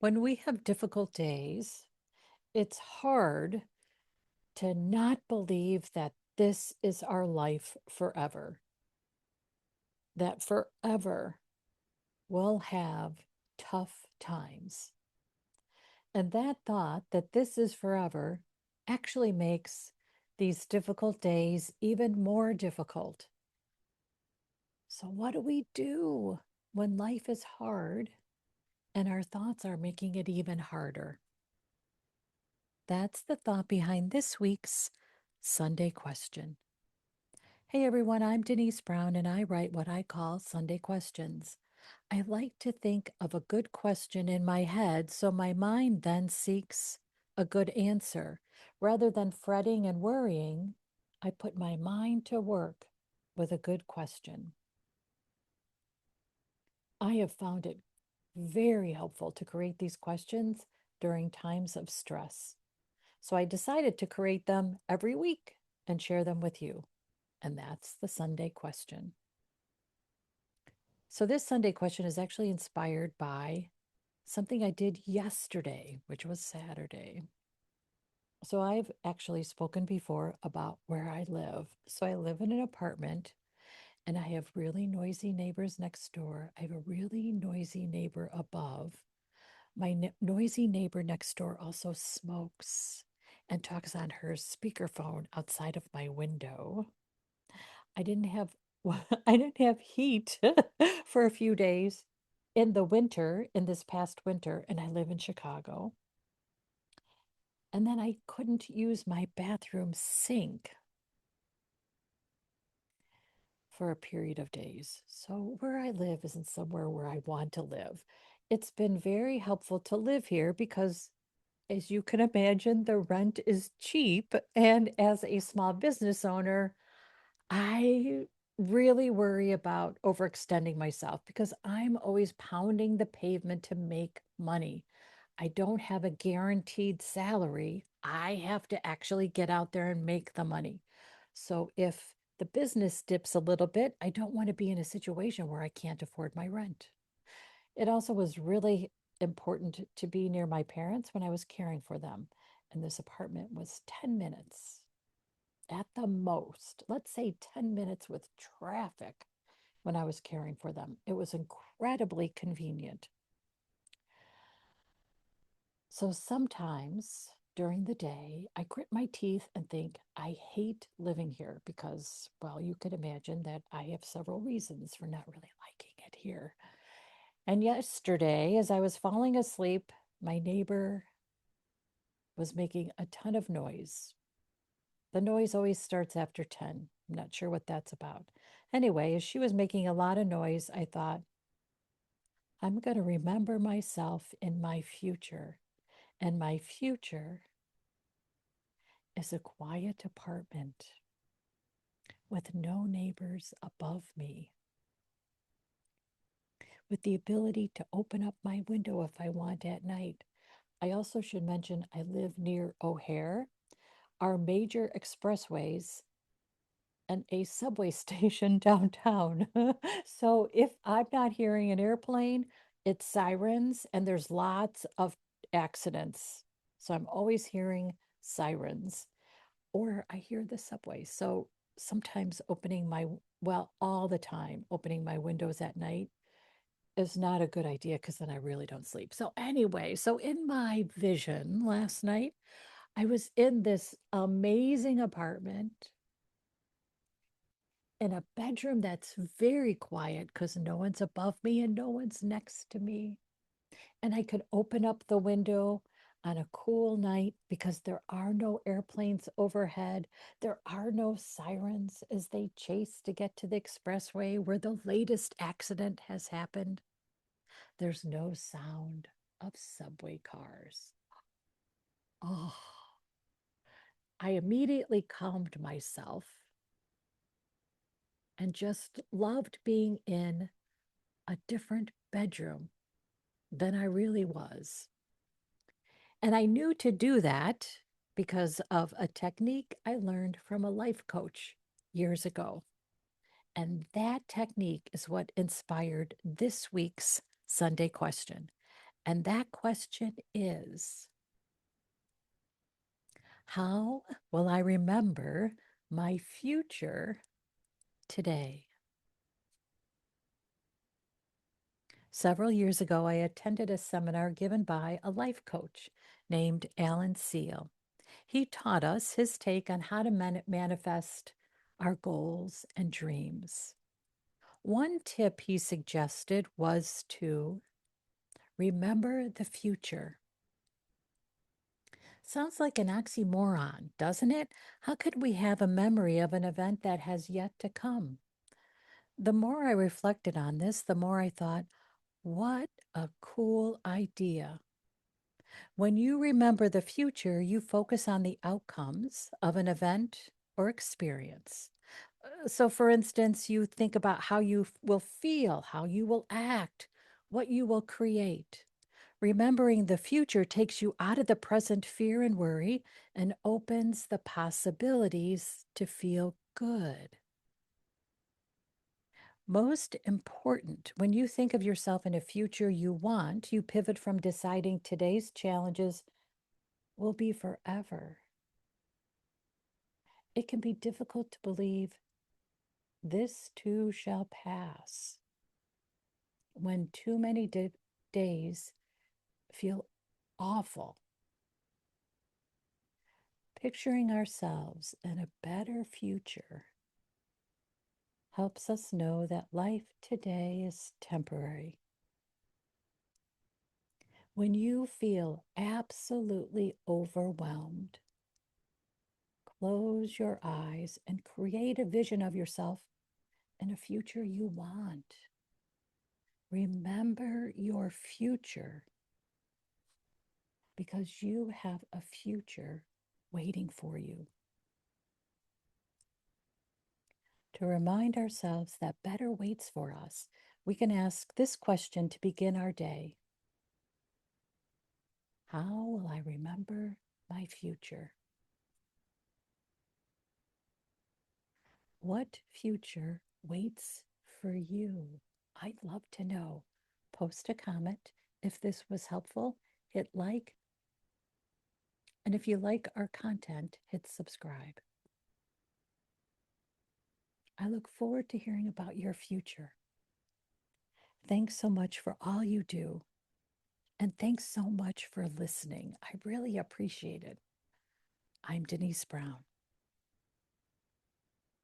When we have difficult days, it's hard to not believe that this is our life forever, that forever we'll have tough times. And that thought that this is forever actually makes these difficult days even more difficult. So, what do we do when life is hard and our thoughts are making it even harder? That's the thought behind this week's Sunday question. Hey everyone, I'm Denise Brown and I write what I call Sunday questions. I like to think of a good question in my head so my mind then seeks a good answer. Rather than fretting and worrying, I put my mind to work with a good question. I have found it very helpful to create these questions during times of stress. So I decided to create them every week and share them with you. And that's the Sunday question. So this Sunday question is actually inspired by something I did yesterday, which was Saturday. So I've actually spoken before about where I live. So I live in an apartment and I have really noisy neighbors next door. I have a really noisy neighbor above. My noisy neighbor next door also smokes and talks on her speakerphone outside of my window. I didn't have I didn't have heat for a few days in the winter, in this past winter, and I live in Chicago. And then I couldn't use my bathroom sink for a period of days. So where I live isn't somewhere where I want to live. It's been very helpful to live here because as you can imagine, the rent is cheap. And as a small business owner, I really worry about overextending myself because I'm always pounding the pavement to make money. I don't have a guaranteed salary. I have to actually get out there and make the money. So if the business dips a little bit, I don't want to be in a situation where I can't afford my rent. It also was really important to be near my parents when I was caring for them. And this apartment was 10 minutes at the most, let's say 10 minutes with traffic when I was caring for them. It was incredibly convenient. So sometimes during the day, I grit my teeth and think, I hate living here because, well, you could imagine that I have several reasons for not really liking it here. And yesterday, as I was falling asleep, my neighbor was making a ton of noise. The noise always starts after 10. I'm not sure what that's about. Anyway, as she was making a lot of noise, I thought, I'm going to remember myself in my future. And my future is a quiet apartment with no neighbors above me, with the ability to open up my window if I want at night. I also should mention I live near O'Hare. Our major expressways and a subway station downtown. So if I'm not hearing an airplane, it's sirens and there's lots of accidents. So I'm always hearing sirens or I hear the subway. So sometimes all the time, opening my windows at night is not a good idea because then I really don't sleep. So anyway, so in my vision last night, I was in this amazing apartment in a bedroom that's very quiet because no one's above me and no one's next to me. And I could open up the window on a cool night because there are no airplanes overhead. There are no sirens as they chase to get to the expressway where the latest accident has happened. There's no sound of subway cars. Oh, I immediately calmed myself and just loved being in a different bedroom than I really was. And I knew to do that because of a technique I learned from a life coach years ago. And that technique is what inspired this week's Sunday question. And that question is, how will I remember my future today? Several years ago, I attended a seminar given by a life coach named Alan Seal. He taught us his take on how to manifest our goals and dreams. One tip he suggested was to remember the future. Sounds like an oxymoron, doesn't it? How could we have a memory of an event that has yet to come? The more I reflected on this, the more I thought, what a cool idea. When you remember the future, you focus on the outcomes of an event or experience. So, for instance, you think about how you will feel, how you will act, what you will create. Remembering the future takes you out of the present fear and worry and opens the possibilities to feel good. Most important, when you think of yourself in a future you want, you pivot from deciding today's challenges will be forever. It can be difficult to believe this too shall pass when too many days feel awful. Picturing ourselves in a better future helps us know that life today is temporary. When you feel absolutely overwhelmed, close your eyes and create a vision of yourself in a future you want. Remember your future because you have a future waiting for you. To remind ourselves that better waits for us, we can ask this question to begin our day. How will I remember my future? What future waits for you? I'd love to know. Post a comment. If this was helpful, hit like. And if you like our content, hit subscribe. I look forward to hearing about your future. Thanks so much for all you do. And thanks so much for listening. I really appreciate it. I'm Denise Brown.